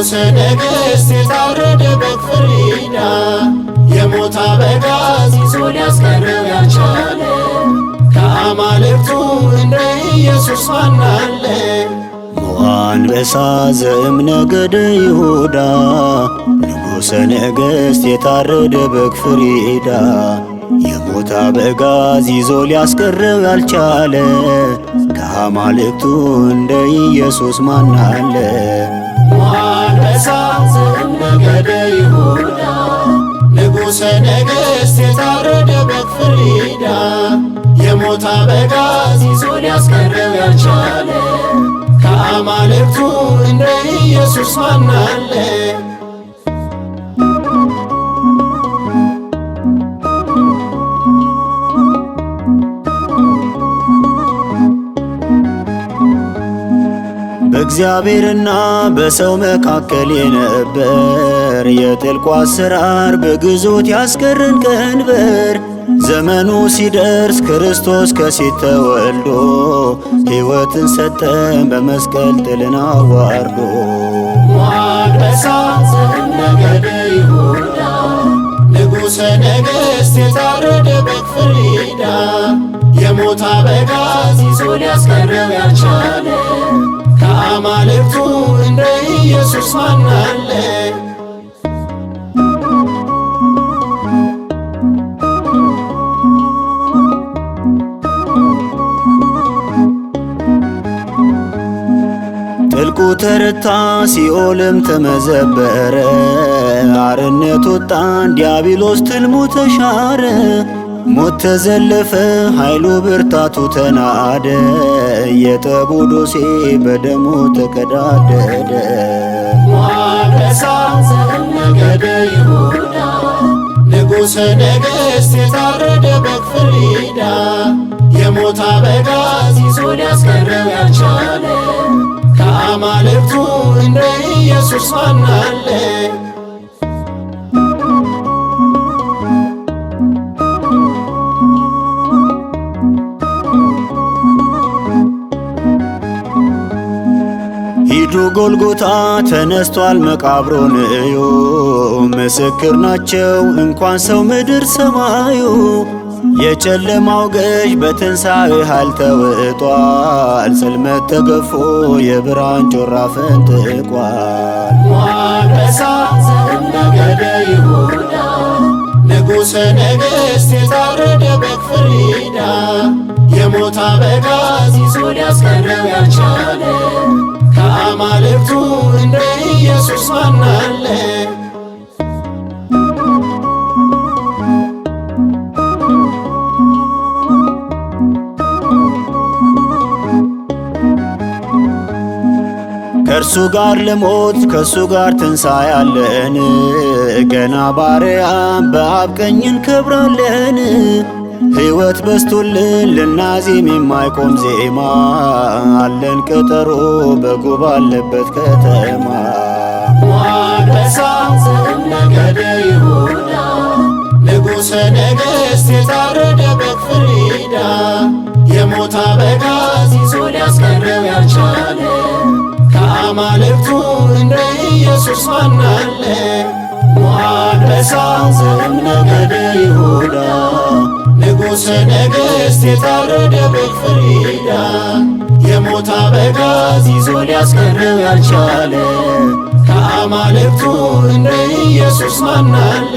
ንጉሠ ነገሥት የታረደ በግ ፍሪዳ የሞት አበጋዝ ይዞ ሊያስቀረው ያልቻለ ከአማልክቱ እንደ ኢየሱስ ማን አለ? አንበሳ ዘእምነገደ ይሁዳ ንጉሠ ነገሥት የታረደ በግ ፍሪዳ የሞት አበጋዝ ይዞ ሊያስቀረው ያልቻለ ከአማልክቱ እንደ ኢየሱስ ማን አለ? አንበሳ ዘእምነገደ ይሁዳ ንጉሠ ነገሥት የታረደ በግ ፍሪዳ የሞት አበጋዝ ይዞ ሊያስቀረው ያልቻለ ከአማልክቱ እንደ ኢየሱስ ማን አለ? በእግዚአብሔርና በሰው መካከል የነበር የጥልቁ አሰራር በግዞት ያስቀረን ቀንበር ዘመኑ ሲደርስ ክርስቶስ ከሴት ተወልዶ ሕይወትን ሰጠን በመስቀል ጥልን አዋርዶ። አንበሳ ዘእምነገደ ይሁዳ ንጉሠ ነገሥት የታረደ በግ ፍሪዳ የሞት አበጋዝ ይዞ ሊያስቀረው ያልቻለ ከአማልክቱ እንደ ኢየሱስ ማን አለ? ጥልቁ ተረታ ሲኦልም ተመዘበረ አርነት ወጣን ዲያብሎስ ትልሙ ተሻረ ሞት ተዘለፈ ኃይሉ ብርታቱ ተናደ የጠቡ ዶሴ በደሙ ተቀዳደደ። አንበሳ ዘእምነገደ ይሁዳ ንጉሠ ነገሥት የታረደ በግ ፍሪዳ የሞት አበጋዝ ይዞ ሊያስቀረው ያልቻለ ከአማልክቱ እንደ ኢየሱስ ማን አለ? ሂዱ ጎልጎታ ተነስቷል መቃብሩን እዩ ምስክር ናቸው እንኳን ሰው ምድር ሰማዩ የጨለማው ገዥ በትንሣኤ ኃይል ተውጧል ጽልመት ተገፎ የብርሃን ጮራ ፈንጥቋል። አንበሳ ዘእምነገደ ይሁዳ ንጉሠ ነገሥት የታረደ በግ ፍሪዳ የሞት አበጋዝ ይዞ ሊያስቀረው ያልቻለ ከአማልክቱ እንደ ኢየሱስ ማን አለ? ከእርሱ ጋር ለሞት ከእሱ ጋር ትንሣኤ አለን ገና ባርያም በአብ ቀኝ እንከብራለን። ሕይወት በስቶልን ልናዜም የማይቆም ዜማ አለን ቀጠሮ በጉ ባለበት ከተማ። አንበሳ ዘእምነገደ ይሁዳ ንጉሠ ነገሥት የታረደ በግ ፍሪዳ የሞት አበጋዝ ይዞ ሊያስቀረው ያልቻለ ከአማልክቱ እንደ ኢየሱስ ማን አለ? አንበሳ ዘእምነገደ ይሁዳ ንጉሠ ነገሥት የታረደ በግ ፍሪዳ የሞት አበጋዝ ይዞ ሊያስቀረው ያልቻለ ከአማልክቱ እንደ ኢየሱስ ማን አለ?